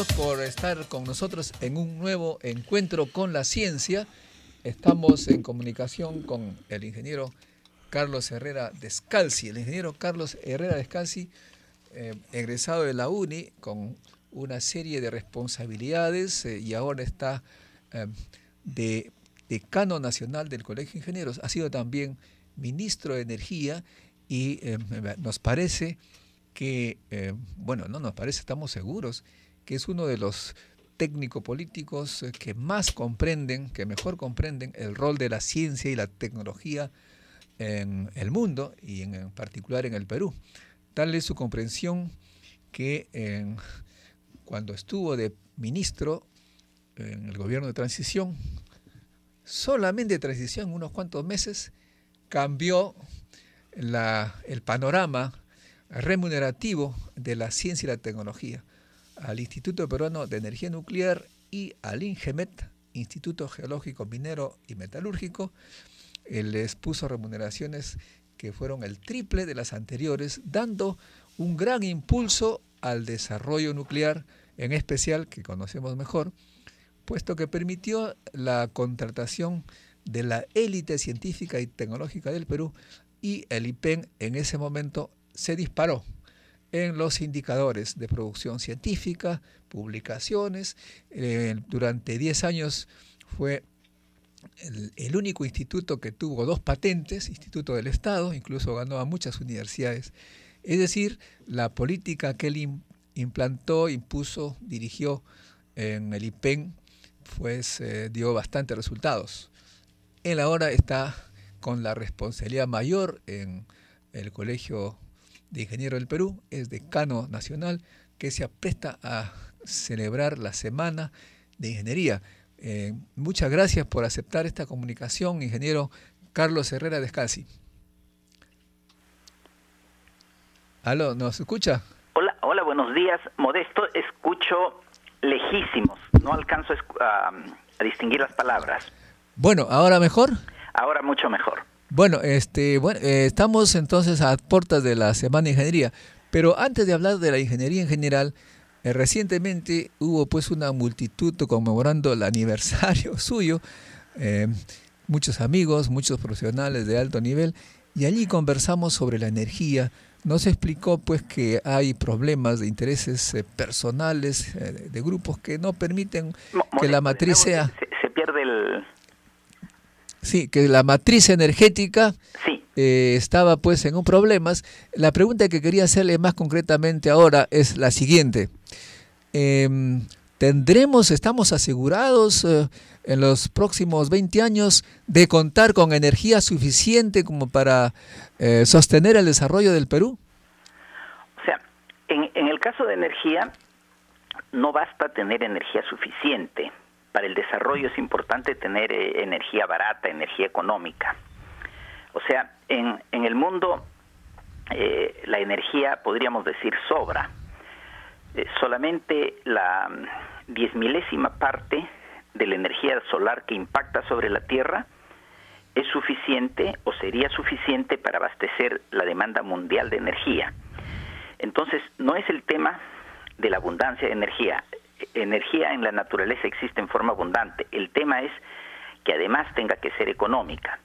todos por estar con nosotros en un nuevo encuentro con la ciencia. Estamos en comunicación con el ingeniero Carlos Herrera Descalzi. El ingeniero Carlos Herrera Descalzi, egresado de la UNI con una serie de responsabilidades y ahora está de decano nacional del Colegio de Ingenieros. Ha sido también ministro de Energía y nos parece que, bueno, no nos parece, estamos seguros que es uno de los técnico-políticos que más comprenden, que mejor comprenden el rol de la ciencia y la tecnología en el mundo y en particular en el Perú. Tal es su comprensión que cuando estuvo de ministro en el gobierno de transición, solamente de transición, unos cuantos meses, cambió el panorama remunerativo de la ciencia y la tecnología al Instituto Peruano de Energía Nuclear y al INGEMET, Instituto Geológico Minero y Metalúrgico. Él les puso remuneraciones que fueron el triple de las anteriores, dando un gran impulso al desarrollo nuclear, en especial, que conocemos mejor, puesto que permitió la contratación de la élite científica y tecnológica del Perú, y el IPEN en ese momento se disparó en los indicadores de producción científica, publicaciones. Durante 10 años fue el único instituto que tuvo 2 patentes, Instituto del Estado, incluso ganó a muchas universidades. Es decir, la política que él implantó, impuso, dirigió en el IPEN, pues dio bastantes resultados. Él ahora está con la responsabilidad mayor en el Colegio de Ingenieros del Perú, es decano nacional, que se apresta a celebrar la Semana de Ingeniería. Muchas gracias por aceptar esta comunicación, ingeniero Carlos Herrera Descalzi. ¿Aló, nos escucha? Hola, buenos días. Modesto, escucho lejísimos, no alcanzo a distinguir las palabras. Bueno, ¿ahora mejor? Ahora mucho mejor. Bueno, estamos entonces a puertas de la Semana de Ingeniería, pero antes de hablar de la ingeniería en general, recientemente hubo pues una multitud conmemorando el aniversario suyo, muchos amigos, muchos profesionales de alto nivel, y allí conversamos sobre la energía. Nos explicó pues que hay problemas de intereses personales, de grupos que no permiten que la matriz sea... Se pierde el... Sí, que la matriz energética sí. Estaba pues en un problemas. La pregunta que quería hacerle más concretamente ahora es la siguiente. ¿Estamos asegurados en los próximos 20 años de contar con energía suficiente como para sostener el desarrollo del Perú? O sea, en el caso de energía, no basta tener energía suficiente. Para el desarrollo es importante tener energía barata, energía económica. O sea, en el mundo la energía, podríamos decir, sobra. Solamente la 10.000ª parte de la energía solar que impacta sobre la Tierra es suficiente o sería suficiente para abastecer la demanda mundial de energía. Entonces, no es el tema de la abundancia de energía. Energía en la naturaleza existe en forma abundante. El tema es que además tenga que ser económica.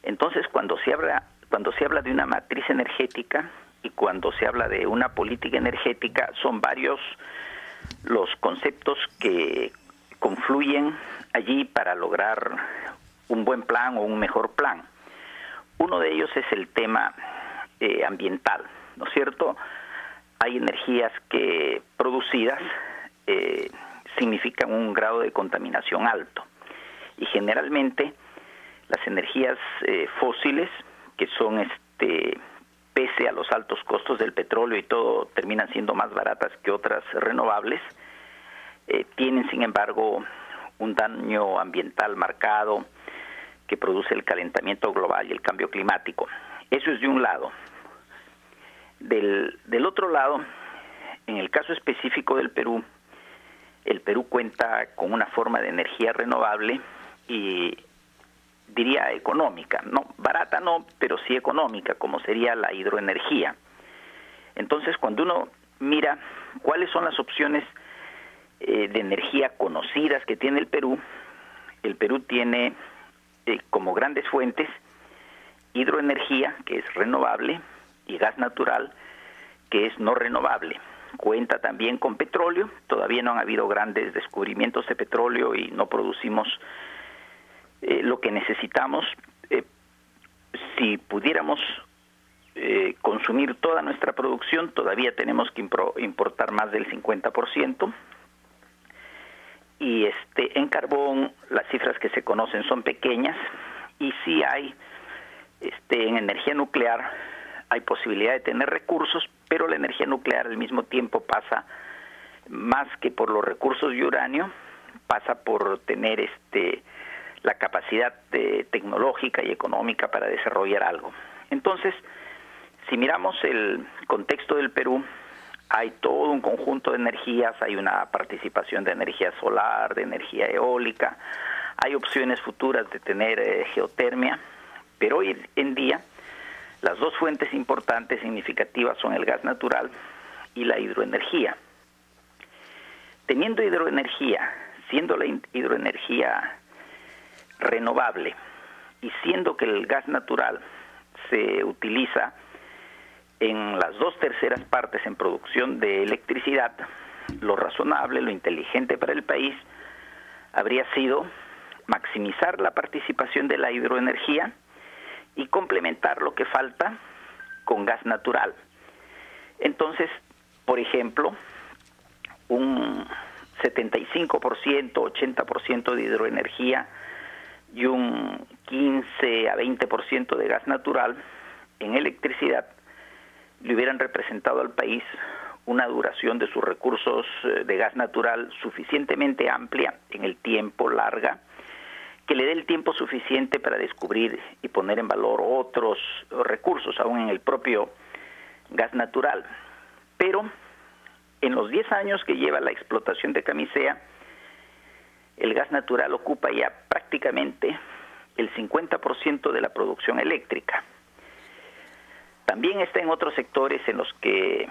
Entonces, cuando se habla de una matriz energética y cuando se habla de una política energética, son varios los conceptos que confluyen allí para lograr un buen plan o un mejor plan. Uno de ellos es el tema ambiental, ¿no es cierto? Hay energías que producidas significan un grado de contaminación alto, y generalmente las energías fósiles, que son pese a los altos costos del petróleo y todo, terminan siendo más baratas que otras renovables, tienen sin embargo un daño ambiental marcado que produce el calentamiento global y el cambio climático. Eso es de un lado. Del otro lado, en el caso específico del Perú, el Perú cuenta con una forma de energía renovable y diría económica, no barata no, pero sí económica, como sería la hidroenergía. Entonces, cuando uno mira cuáles son las opciones de energía conocidas que tiene el Perú tiene como grandes fuentes hidroenergía, que es renovable, y gas natural, que es no renovable. Cuenta también con petróleo. Todavía no han habido grandes descubrimientos de petróleo y no producimos lo que necesitamos. Si pudiéramos consumir toda nuestra producción, todavía tenemos que importar más del 50%. Y en carbón las cifras que se conocen son pequeñas, y sí hay en energía nuclear hay posibilidad de tener recursos, pero la energía nuclear al mismo tiempo pasa, más que por los recursos de uranio, pasa por tener la capacidad tecnológica y económica para desarrollar algo. Entonces, si miramos el contexto del Perú, hay todo un conjunto de energías, hay una participación de energía solar, de energía eólica, hay opciones futuras de tener geotermia, pero hoy en día las dos fuentes importantes significativas son el gas natural y la hidroenergía. Teniendo hidroenergía, siendo la hidroenergía renovable y siendo que el gas natural se utiliza en las 2/3 partes en producción de electricidad, lo razonable, lo inteligente para el país habría sido maximizar la participación de la hidroenergía y complementar lo que falta con gas natural. Entonces, por ejemplo, un 75%, 80% de hidroenergía y un 15 a 20% de gas natural en electricidad le hubieran representado al país una duración de sus recursos de gas natural suficientemente amplia en el tiempo, larga, que le dé el tiempo suficiente para descubrir y poner en valor otros recursos, aún en el propio gas natural. Pero en los 10 años que lleva la explotación de Camisea, el gas natural ocupa ya prácticamente el 50% de la producción eléctrica. También está en otros sectores en los que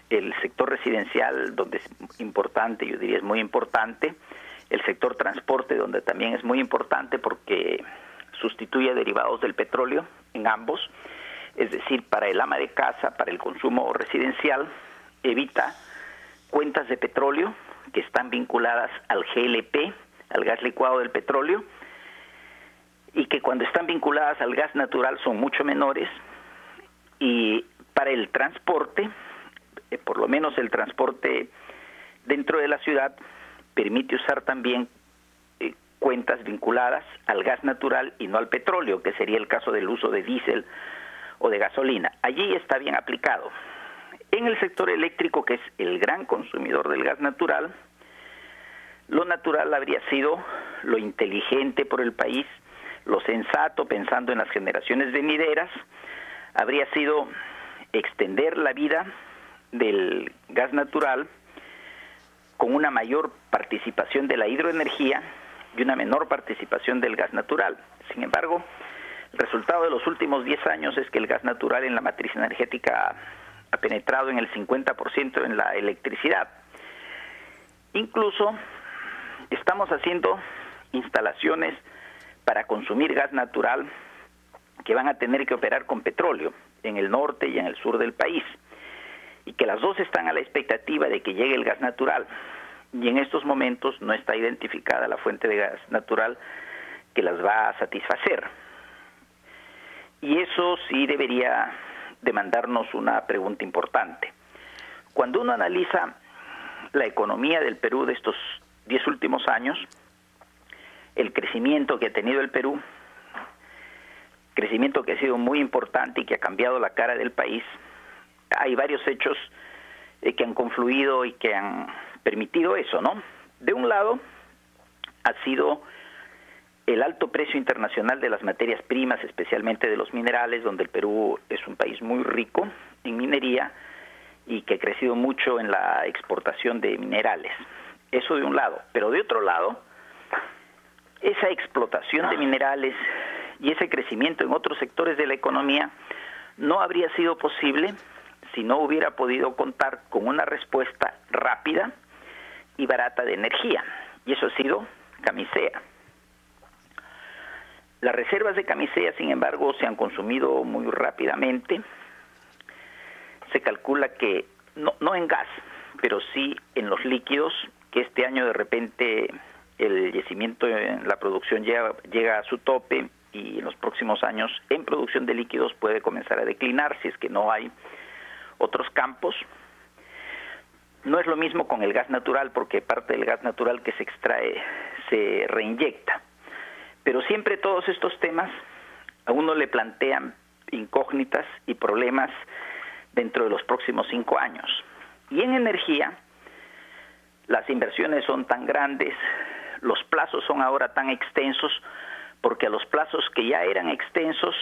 el sector residencial, donde es importante, yo diría es muy importante, el sector transporte, donde también es muy importante porque sustituye derivados del petróleo en ambos, es decir, para el ama de casa, para el consumo residencial, evita cuentas de petróleo que están vinculadas al GLP, al gas licuado del petróleo, y que cuando están vinculadas al gas natural son mucho menores. Y para el transporte, por lo menos el transporte dentro de la ciudad, permite usar también cuentas vinculadas al gas natural y no al petróleo, que sería el caso del uso de diésel o de gasolina. Allí está bien aplicado. En el sector eléctrico, que es el gran consumidor del gas natural, lo natural habría sido lo inteligente por el país, lo sensato, pensando en las generaciones venideras, habría sido extender la vida del gas natural con una mayor participación de la hidroenergía y una menor participación del gas natural. Sin embargo, el resultado de los últimos 10 años es que el gas natural en la matriz energética ha penetrado en el 50% en la electricidad. Incluso estamos haciendo instalaciones para consumir gas natural que van a tener que operar con petróleo en el norte y en el sur del país, y que las dos están a la expectativa de que llegue el gas natural, y en estos momentos no está identificada la fuente de gas natural que las va a satisfacer. Y eso sí debería demandarnos una pregunta importante. Cuando uno analiza la economía del Perú de estos 10 últimos años, el crecimiento que ha tenido el Perú, crecimiento que ha sido muy importante y que ha cambiado la cara del país, hay varios hechos que han confluido y que han permitido eso, ¿no? De un lado, ha sido el alto precio internacional de las materias primas, especialmente de los minerales, donde el Perú es un país muy rico en minería y que ha crecido mucho en la exportación de minerales. Eso de un lado. Pero de otro lado, esa explotación de minerales y ese crecimiento en otros sectores de la economía no habría sido posible si no hubiera podido contar con una respuesta rápida y barata de energía, y eso ha sido Camisea. Las reservas de Camisea, sin embargo, se han consumido muy rápidamente. Se calcula que, no en gas, pero sí en los líquidos, que este año de repente el yacimiento en la producción llega a su tope, y en los próximos años en producción de líquidos puede comenzar a declinar si es que no hay otros campos. No es lo mismo con el gas natural, porque parte del gas natural que se extrae se reinyecta. Pero siempre todos estos temas a uno le plantean incógnitas y problemas dentro de los próximos 5 años. Y en energía, las inversiones son tan grandes, los plazos son ahora tan extensos, porque a los plazos que ya eran extensos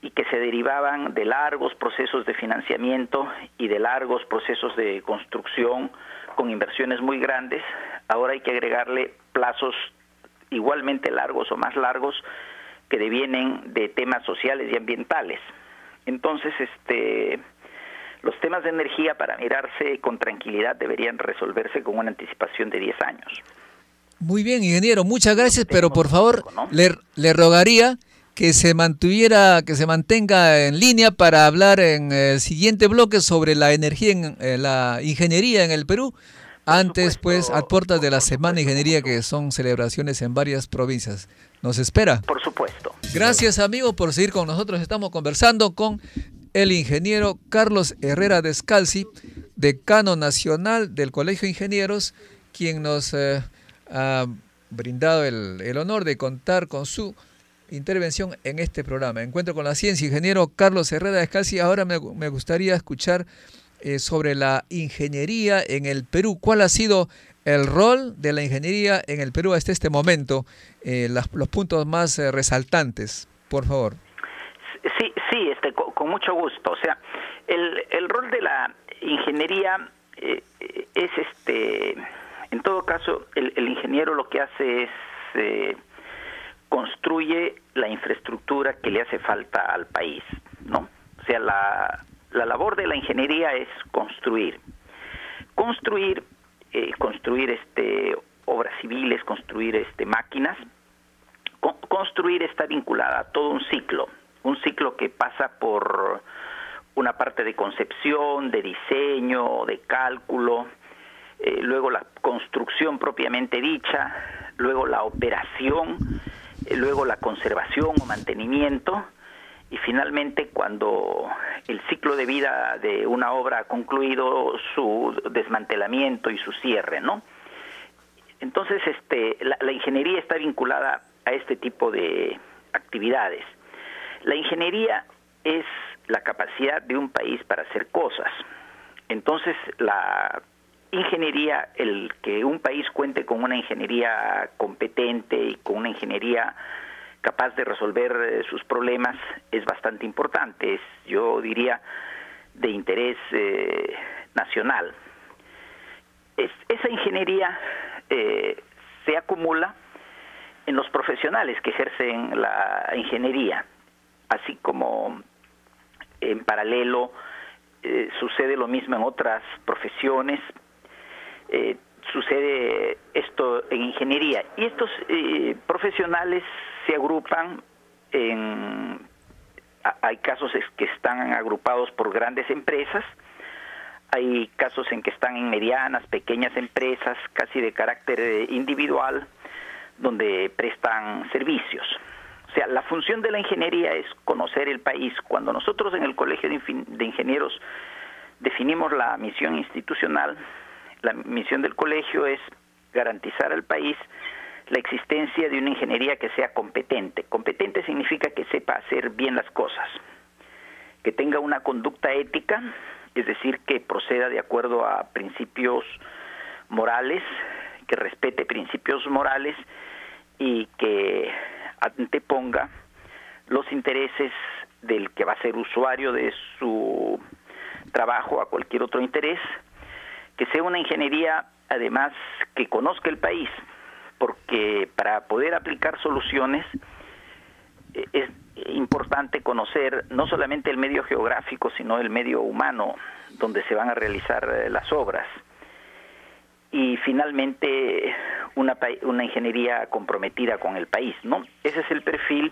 y que se derivaban de largos procesos de financiamiento y de largos procesos de construcción con inversiones muy grandes, ahora hay que agregarle plazos igualmente largos o más largos que devienen de temas sociales y ambientales. Entonces, los temas de energía, para mirarse con tranquilidad, deberían resolverse con una anticipación de 10 años. Muy bien, ingeniero, muchas gracias, pero por favor, ¿no? le rogaría que se mantenga en línea para hablar en el siguiente bloque sobre la energía, la ingeniería en el Perú. Antes, pues, a puertas de la Semana de Ingeniería, que son celebraciones en varias provincias. ¿Nos espera? Por supuesto. Gracias, amigo, por seguir con nosotros. Estamos conversando con el ingeniero Carlos Herrera Descalzi, decano nacional del Colegio de Ingenieros, quien nos ha brindado el honor de contar con su intervención en este programa. Encuentro con la Ciencia, ingeniero Carlos Herrera Descalzi. Ahora me gustaría escuchar sobre la ingeniería en el Perú. ¿Cuál ha sido el rol de la ingeniería en el Perú hasta este momento? Los puntos más resaltantes, por favor. Sí, con mucho gusto. O sea, el rol de la ingeniería es en todo caso, el ingeniero lo que hace es construye la infraestructura que le hace falta al país, ¿no? O sea, la labor de la ingeniería es construir obras civiles, construir máquinas. Construir está vinculada a todo un ciclo que pasa por una parte de concepción, de diseño, de cálculo, luego la construcción propiamente dicha, luego la operación, luego la conservación o mantenimiento, y finalmente, cuando el ciclo de vida de una obra ha concluido, su desmantelamiento y su cierre, ¿no? Entonces, la ingeniería está vinculada a este tipo de actividades. La ingeniería es la capacidad de un país para hacer cosas. Entonces, la ingeniería, el que un país cuente con una ingeniería competente y con una ingeniería capaz de resolver sus problemas, es bastante importante. Es, yo diría, de interés nacional. Esa ingeniería se acumula en los profesionales que ejercen la ingeniería, así como en paralelo sucede lo mismo en otras profesiones. Sucede esto en ingeniería, y estos profesionales se agrupan hay casos que están agrupados por grandes empresas, hay casos en que están en medianas, pequeñas empresas, casi de carácter individual, donde prestan servicios. O sea, la función de la ingeniería es conocer el país. Cuando nosotros en el Colegio de Ingenieros definimos la misión institucional, la misión del colegio es garantizar al país la existencia de una ingeniería que sea competente. Competente significa que sepa hacer bien las cosas, que tenga una conducta ética, es decir, que proceda de acuerdo a principios morales, que respete principios morales y que anteponga los intereses del que va a ser usuario de su trabajo a cualquier otro interés, que sea una ingeniería además que conozca el país, porque para poder aplicar soluciones es importante conocer no solamente el medio geográfico, sino el medio humano donde se van a realizar las obras. y finalmente una ingeniería comprometida con el país, ¿no? Ese es el perfil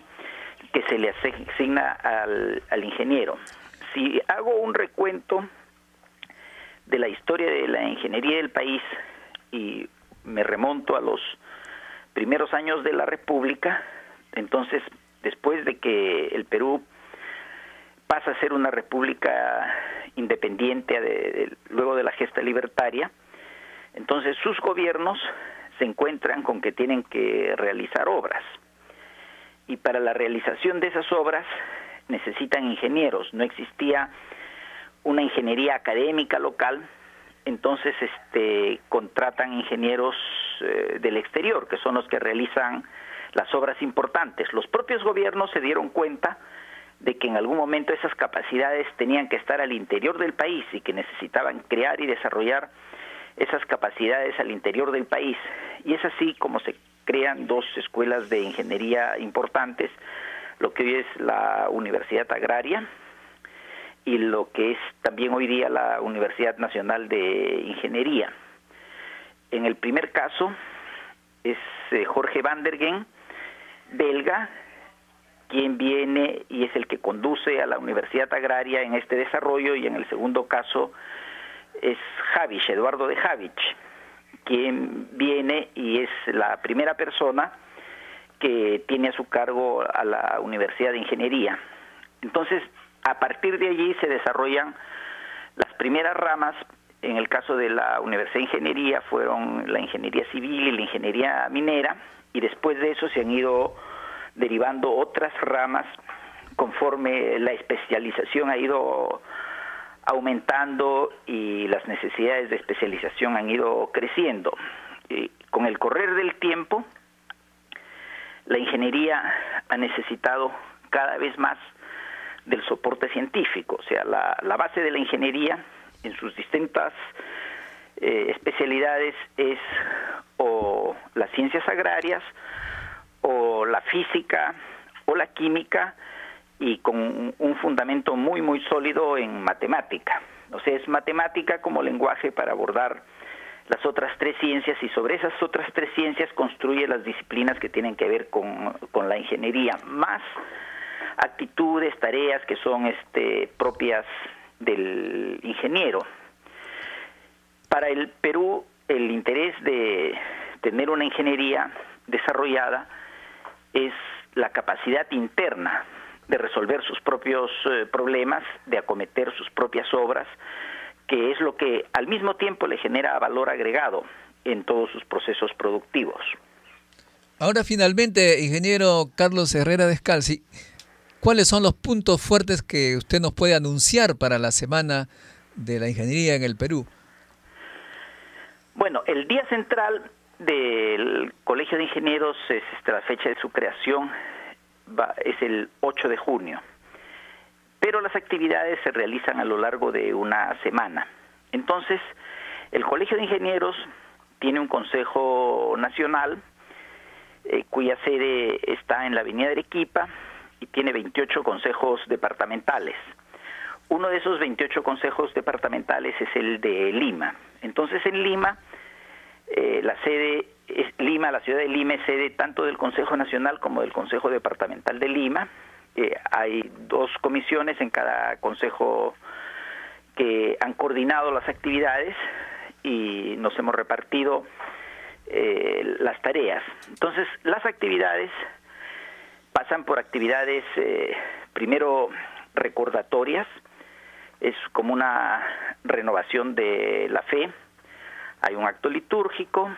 que se le asigna al ingeniero. Si hago un recuento de la historia de la ingeniería del país y me remonto a los primeros años de la República, entonces después de que el Perú pasa a ser una república independiente luego de la gesta libertaria, entonces sus gobiernos se encuentran con que tienen que realizar obras. Y para la realización de esas obras necesitan ingenieros. No existía una ingeniería académica local, entonces contratan ingenieros del exterior, que son los que realizan las obras importantes. Los propios gobiernos se dieron cuenta de que en algún momento esas capacidades tenían que estar al interior del país y que necesitaban crear y desarrollar esas capacidades al interior del país. Y es así como se crean dos escuelas de ingeniería importantes, lo que hoy es la Universidad Agraria y lo que es también hoy día la Universidad Nacional de Ingeniería. En el primer caso es Jorge van der Gen, belga, quien viene y es el que conduce a la Universidad Agraria en este desarrollo, y en el segundo caso es Habich, Eduardo de Habich, quien viene y es la primera persona que tiene a su cargo a la Universidad de Ingeniería. Entonces, a partir de allí se desarrollan las primeras ramas. En el caso de la Universidad de Ingeniería fueron la ingeniería civil y la ingeniería minera, y después de eso se han ido derivando otras ramas conforme la especialización ha ido aumentando y las necesidades de especialización han ido creciendo. Con el correr del tiempo, la ingeniería ha necesitado cada vez más del soporte científico. O sea, la base de la ingeniería en sus distintas especialidades es o las ciencias agrarias, o la física, o la química, y con un fundamento muy sólido en matemática. O sea, es matemática como lenguaje para abordar las otras tres ciencias, y sobre esas otras tres ciencias construye las disciplinas que tienen que ver con la ingeniería, más actitudes, tareas que son propias del ingeniero. Para el Perú, el interés de tener una ingeniería desarrollada es la capacidad interna de resolver sus propios problemas, de acometer sus propias obras, que es lo que al mismo tiempo le genera valor agregado en todos sus procesos productivos. Ahora finalmente, ingeniero Carlos Herrera Descalzi, ¿cuáles son los puntos fuertes que usted nos puede anunciar para la Semana de la Ingeniería en el Perú? Bueno, el día central del Colegio de Ingenieros es la fecha de su creación, es el 8 de junio, pero las actividades se realizan a lo largo de una semana. Entonces, el Colegio de Ingenieros tiene un Consejo Nacional cuya sede está en la Avenida de Arequipa y tiene 28 consejos departamentales. Uno de esos 28 consejos departamentales es el de Lima. Entonces, en Lima, la ciudad de Lima es sede tanto del Consejo Nacional como del Consejo Departamental de Lima. Hay dos comisiones en cada consejo que han coordinado las actividades y nos hemos repartido las tareas. Entonces, las actividades pasan por actividades primero recordatorias, es como una renovación de la fe. Hay un acto litúrgico,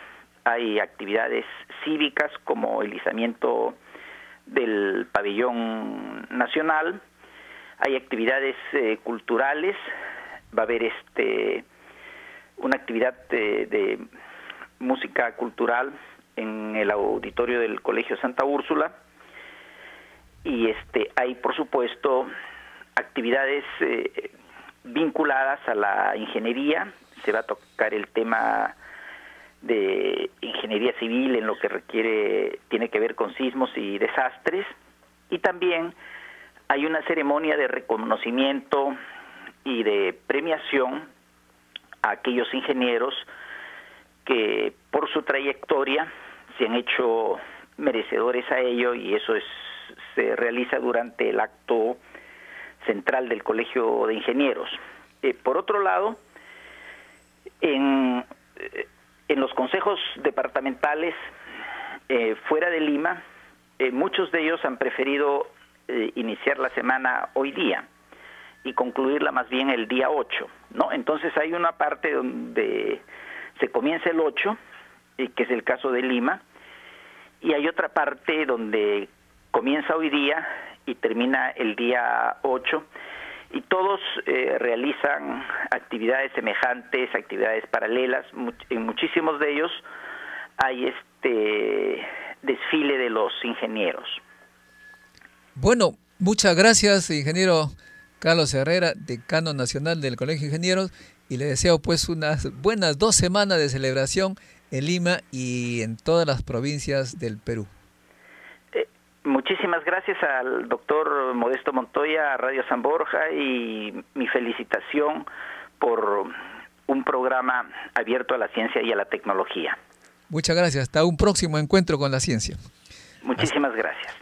hay actividades cívicas como el izamiento del pabellón nacional, hay actividades culturales, va a haber una actividad de música cultural en el auditorio del Colegio Santa Úrsula, y hay por supuesto actividades vinculadas a la ingeniería. Se va a tocar el tema de ingeniería civil en lo que tiene que ver con sismos y desastres, y también hay una ceremonia de reconocimiento y de premiación a aquellos ingenieros que por su trayectoria se han hecho merecedores a ello, y eso se realiza durante el acto central del Colegio de Ingenieros. Por otro lado, en los consejos departamentales fuera de Lima, muchos de ellos han preferido iniciar la semana hoy día y concluirla más bien el día 8, ¿no? Entonces hay una parte donde se comienza el 8, que es el caso de Lima, y hay otra parte donde comienza hoy día y termina el día 8, y todos realizan actividades semejantes, actividades paralelas. En muchísimos de ellos hay desfile de los ingenieros. Bueno, muchas gracias, ingeniero Carlos Herrera, decano nacional del Colegio de Ingenieros, y le deseo pues unas buenas 2 semanas de celebración en Lima y en todas las provincias del Perú. Muchísimas gracias al doctor Modesto Montoya, a Radio San Borja, y mi felicitación por un programa abierto a la ciencia y a la tecnología. Muchas gracias. Hasta un próximo encuentro con la ciencia. Muchísimas gracias.